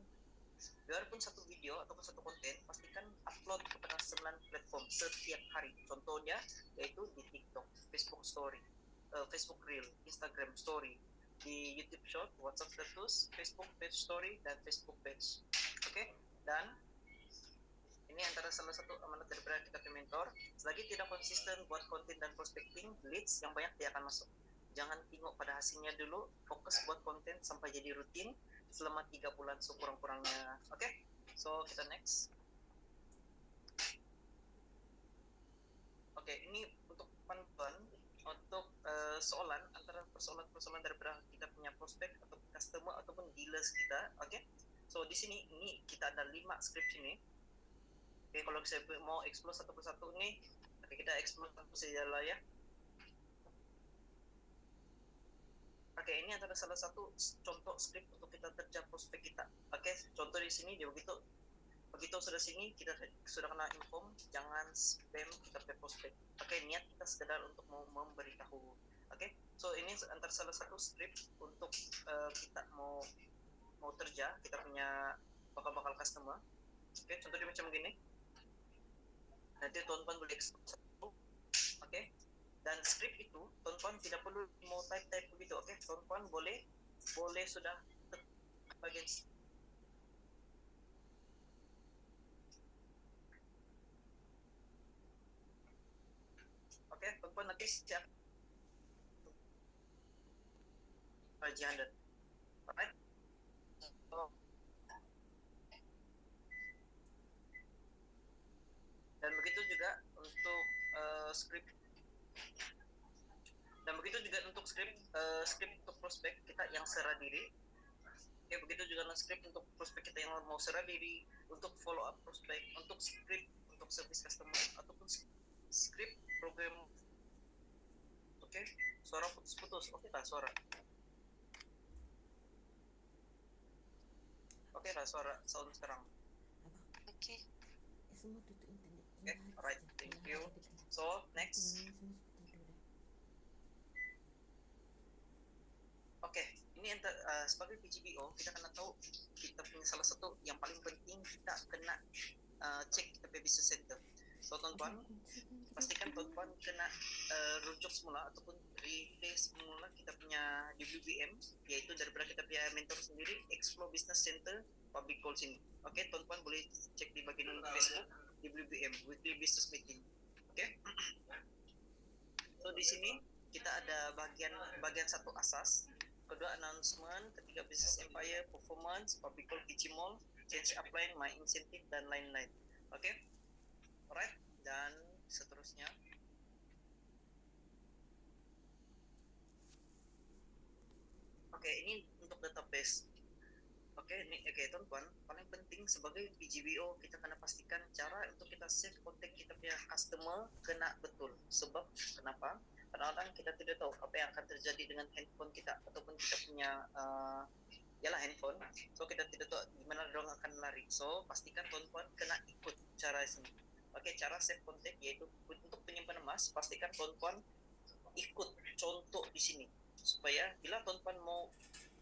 biarpun satu video ataupun satu konten, pastikan upload kepada 9 platform setiap hari. Contohnya yaitu di TikTok, Facebook Story, Facebook Reel, Instagram Story, di YouTube Short, WhatsApp Status, Facebook Page Story, dan Facebook Page. Oke, dan ini antara salah satu amanat daripada kita mentor. Selagi tidak konsisten buat konten dan prospecting, leads yang banyak dia akan masuk. Jangan tengok pada hasilnya dulu, fokus buat konten sampai jadi rutin selama 3 bulan sekurang-kurangnya. Oke, so kita next. Oke, ini untuk panduan untuk soalan antara persoalan daripada kita punya prospek atau customer ataupun dealers kita. Oke, so di sini ini kita ada 5 script ini. Oke, kalau saya mau explore satu persatu nih, oke, kita explore satu saja lah ya. Oke, ini adalah salah satu contoh script untuk kita kerja prospek kita. Oke, contoh di sini dia begitu sudah sini kita sudah kena inform, jangan spam kita ke prospek. Oke, niat kita sekedar untuk mau memberitahu. Oke, so ini antara salah satu script untuk kita mau kerja, kita punya bakal customer. Oke, contohnya macam gini. Nanti tuan-tuan boleh explore satu. Oke, dan script itu tuan-tuan tidak perlu mau type begitu. Oke, tuan-tuan boleh sudah bagian. Oke, tuan-tuan nanti siap kajian dan alright. Dan begitu juga untuk script. Dan begitu juga untuk script untuk prospek kita yang serah diri. Oke, begitu juga dengan script untuk prospek kita yang mau serah diri, untuk follow up prospek, untuk script untuk service customer ataupun script program. Oke, suara putus-putus. Oke lah suara. Oke lah suara sound sekarang. Oke. Semua tutup internet. Oke, alright, thank you. So next. Oke, ini sebagai PGBO kita kena tahu kita punya salah satu yang paling penting, kita kena cek kita punya business center. So teman-teman pastikan teman-teman kena rujuk semula ataupun relay semula kita punya WBM, yaitu daripada kita punya mentor sendiri, Explore Business Center Public Calls ini. Oke, teman-teman boleh cek di bagian Facebook WBM, Weekly Business Meeting. Oke. So di sini kita ada bagian satu asas, kedua announcement, ketiga business empire, performance, public call, pitching mall, change upline, my incentive, dan lain-lain. Oke, alright, dan seterusnya. Oke, ini untuk database. Oke, teman-teman, paling penting sebagai PGBO kita kena pastikan cara untuk kita save kontak kita punya customer kena betul. Sebab kenapa? Kadang-kadang kita tidak tahu apa yang akan terjadi dengan handphone kita ataupun kita punya handphone. So kita tidak tahu di mana dorang akan lari. So pastikan tuan-tuan kena ikut cara ini. Oke, cara save kontak yaitu untuk penyimpanan emas, pastikan tuan-tuan ikut contoh di sini supaya bila tuan-tuan mau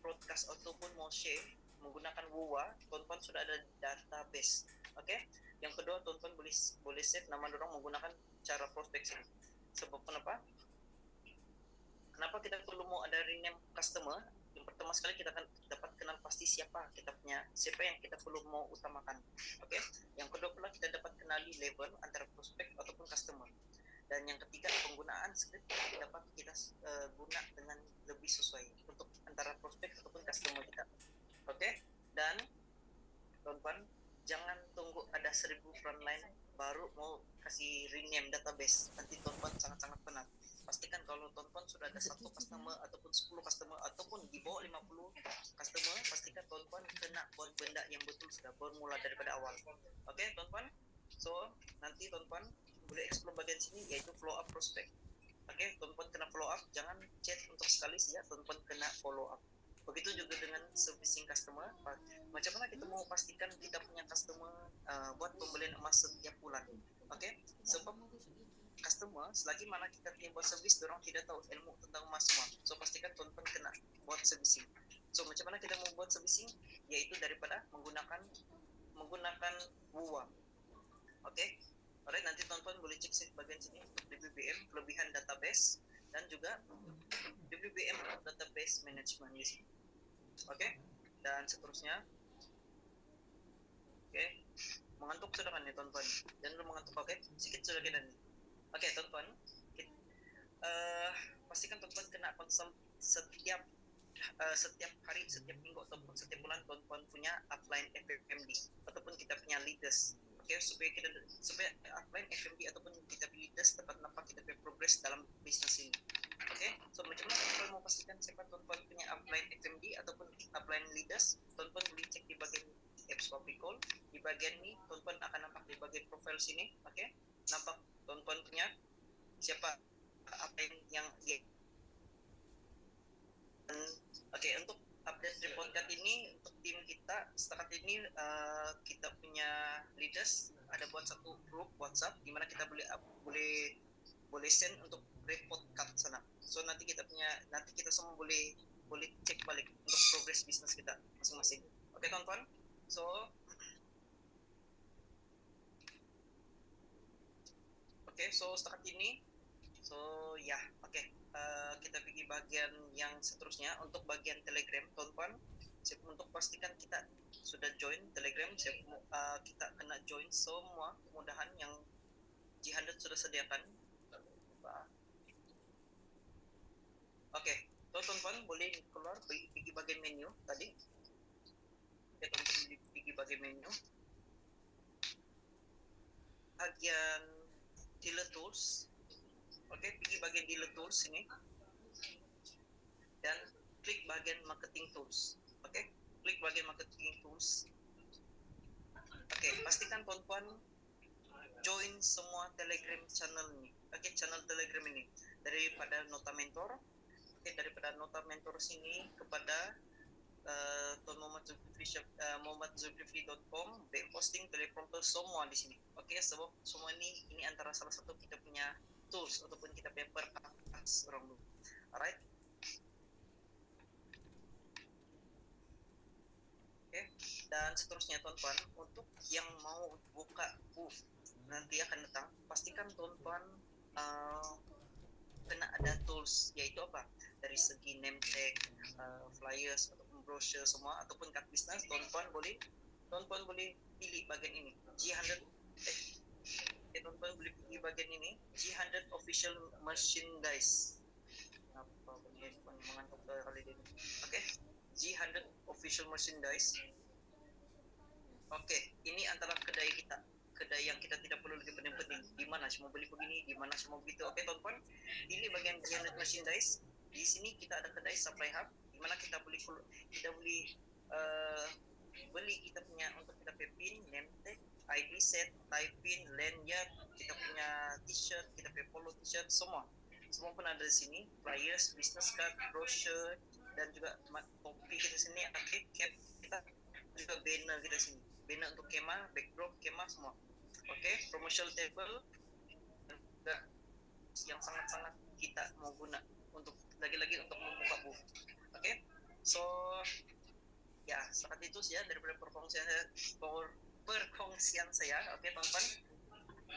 broadcast ataupun mau share menggunakan WUA, tuan-tuan sudah ada database. Oke. Yang kedua, tuan-tuan boleh save nama dorang menggunakan cara prospek ini. Sebab kenapa? Kenapa kita perlu mau ada rename customer? Yang pertama sekali kita akan dapat kenal pasti siapa yang kita perlu mau utamakan. Oke. Yang kedua pula kita dapat kenali level antara prospek ataupun customer. Dan yang ketiga, penggunaan script dapat kita guna dengan lebih sesuai untuk antara prospek ataupun customer kita. Oke. Dan tuan-tuan jangan tunggu ada 1000 frontline baru mau kasih rename database. Nanti tuan-tuan sangat-sangat penat. Pastikan kalau tuan-tuan sudah ada 1 customer ataupun 10 customer ataupun di bawah 50 customer, pastikan tuan-tuan kena buat benda yang betul sudah bermula daripada awal. Oke, tuan-tuan. So, nanti tuan-tuan boleh explore bagian sini yaitu follow up prospect. Oke, tuan-tuan kena follow up, jangan chat untuk sekali saja, tuan-tuan kena follow up. Begitu juga dengan servicing customer. Macam mana kita mau pastikan kita punya customer buat pembelian emas setiap bulan. Oke, sebab customer selagi mana kita punya buat servis, dorang tidak tahu ilmu tentang emas semua. So pastikan tuan-tuan kena buat servicing. So macam mana kita mau buat servicing? Yaitu daripada menggunakan WUA. Oke. Alright, nanti tuan-tuan boleh cek bagian sini untuk WBM kelebihan database dan juga WBM database management di sini. Oke. Dan seterusnya. Oke. Mengantuk sudah kan ya tuan-tuan? Dan belum mengantuk, oke? Sedikit sudah kita nih. Oke, tuan-tuan. Pastikan tuan-tuan kena konsol setiap hari, setiap minggu ataupun setiap bulan tuan-tuan punya upline FMD ataupun kita punya leaders. Oke, supaya upline FMD ataupun kita punya leaders dapat nampak kita punya progress dalam bisnis ini. Oke, so macam mana tuan-tuan mau pastikan siapa tuan-tuan punya upline FMD ataupun upline leaders? Tuan-tuan boleh cek di bagian apps Copy Call. Di bagian ini tuan-tuan akan nampak di bagian profile sini. Oke, nampak tuan-tuan punya siapa apa yang Oke, untuk update report card ini untuk tim kita setakat ini kita punya leaders ada buat satu grup WhatsApp di mana kita boleh send untuk report card sana. So nanti kita semua boleh cek balik untuk progress bisnis kita masing-masing. Oke, teman-teman. So setakat ini kita pergi bagian yang seterusnya untuk bagian Telegram, teman-teman. Untuk pastikan kita sudah join Telegram, kita kena join semua kemudahan yang G100 sudah sediakan. Oke, teman-teman boleh keluar pergi bagian menu tadi. Oke, teman-teman pergi bagian menu. Bagian dealer tools. Oke, pergi bagian dealer tools ini. Dan klik bagian marketing tools. Oke, klik bagian marketing tools. Oke, pastikan tuan-tuan join semua Telegram channel ini. Oke, channel Telegram ini daripada Nota Mentor. Oke, daripada Nota Mentor sini kepada Tuan Muhammad Zulkifli.com, back posting, teleprompter semua di sini. Oke, sebab semua ini antara salah satu kita punya tools ataupun kita punya perkakas orang dulu. Alright. Oke, dan seterusnya tuan-tuan, untuk yang mau buka booth nanti akan datang, pastikan tuan-tuan kena ada tools, yaitu apa? Dari segi name tag, flyers ataupun brochure semua ataupun card business, tuan-tuan boleh pilih bagian ini. G100 tuan-tuan boleh pilih bagian ini, G100 official merchandise. Apa bunyi mengantuk kali ini? Oke, G100 official merchandise. Oke, ini antara kedai yang kita tidak perlu lagi penting-penting. Di mana semua beli begini, di mana semua begitu. Oke, teman-teman. Ini bagian G100 merchandise. Di sini kita ada kedai supply hub, di gimana kita beli beli kita punya untuk kita punya pin, name tag, ID set, tie pin, lanyard, kita punya t-shirt, kita punya polo t-shirt, semua pun ada di sini. Flyers, business card, brochure, dan juga topi kita sini, cap kita, juga banner kita sini, banner untuk kemah, backdrop kemah semua. Oke, promotional table yang sangat-sangat kita mau guna untuk lagi-lagi untuk membuka booth. Oke, so ya seperti itu sih ya daripada perkongsian saya. Oke teman-teman,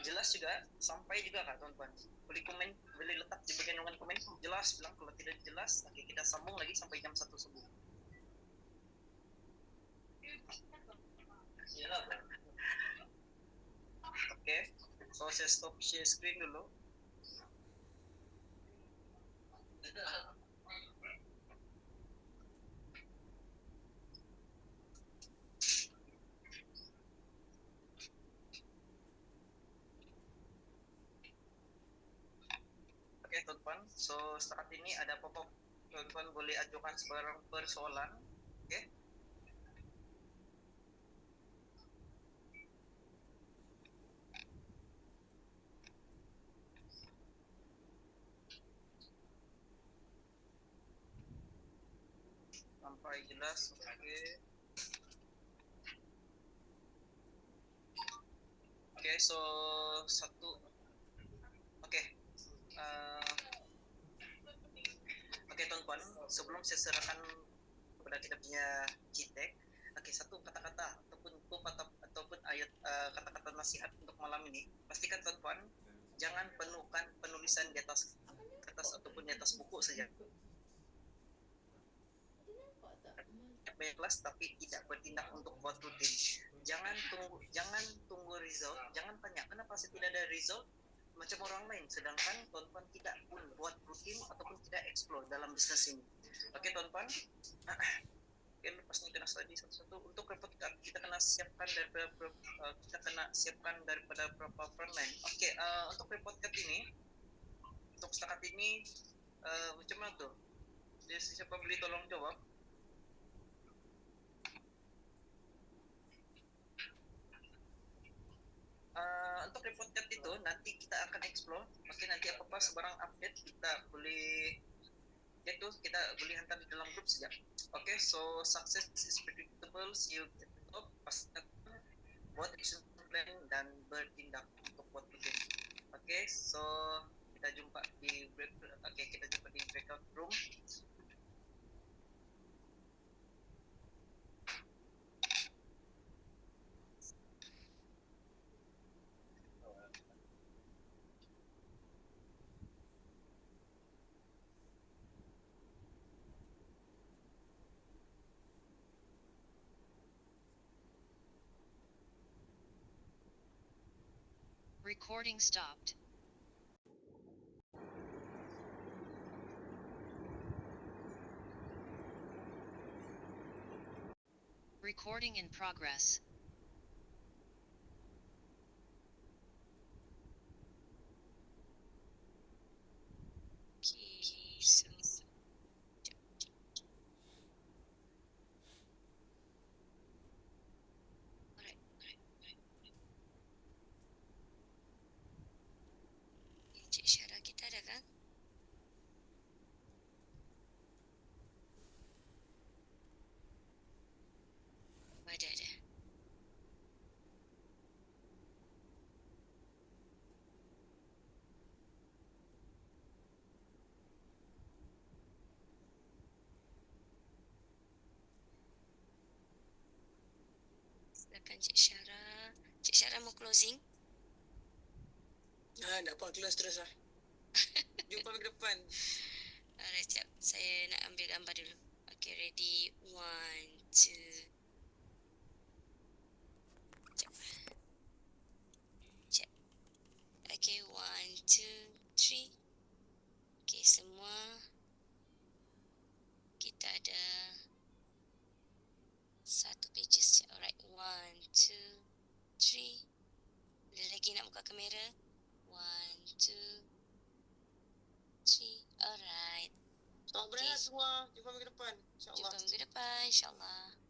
jelas juga sampai juga kak teman-teman, boleh letak di bagian ruangan komen jelas bilang. Kalau tidak jelas, oke kita sambung lagi sampai jam 1 subuh. Oke, so saya stop share screen dulu. Oke teman-teman, so saat ini ada pop-up, teman-teman boleh ajukan sebarang persoalan. Oke. Sampai jelas. Oke, so satu. Oke, teman-teman, sebelum saya serahkan kepada kita punya Citek, satu kata-kata ataupun ataupun ayat kata-kata nasihat untuk malam ini. Pastikan teman-teman jangan penuhkan penulisan di atas kertas ataupun di atas buku saja. Banyak kelas tapi tidak bertindak untuk buat rutin. Jangan tunggu result. Jangan tanya kenapa saya tidak ada result macam orang lain, sedangkan tuan-tuan tidak pun buat rutin ataupun tidak explore dalam bisnis ini. Oke teman-tuan, lepas ini kena study satu-satu. Untuk report card kita kena siapkan daripada beberapa frontline. Oke, untuk report card ini, untuk setakat ini macam mana tuh? Jadi siapa beli tolong jawab. Untuk report card itu nanti kita akan explore. Oke, nanti apa-apa sebarang update kita boleh kita boleh hantar di dalam grup saja. Oke, so success is predictable. See you at the top. Pastikan buat action plan dan bertindak untuk buat rutin. Oke, so kita jumpa di breakout room. Recording stopped. Recording in progress. Okay, so alright. Cik Syara kita ada kan? Ada. Silakan Cik Syara. Cik Syara mau closing? Tak apa, close terus lah. Jumpa minggu depan. Alright, sekejap. Saya nak ambil gambar dulu. Okay, ready? 1, 2. Sekejap. Okay, 1, 2, 3. Okay, semua. Kita ada satu pages. Alright, 1, 2, 3. Ada lagi nak buka kamera? 1, 2, 3. Alright. Selamat berehat semua. Jumpa minggu depan. InsyaAllah. Jumpa minggu depan, insyaAllah.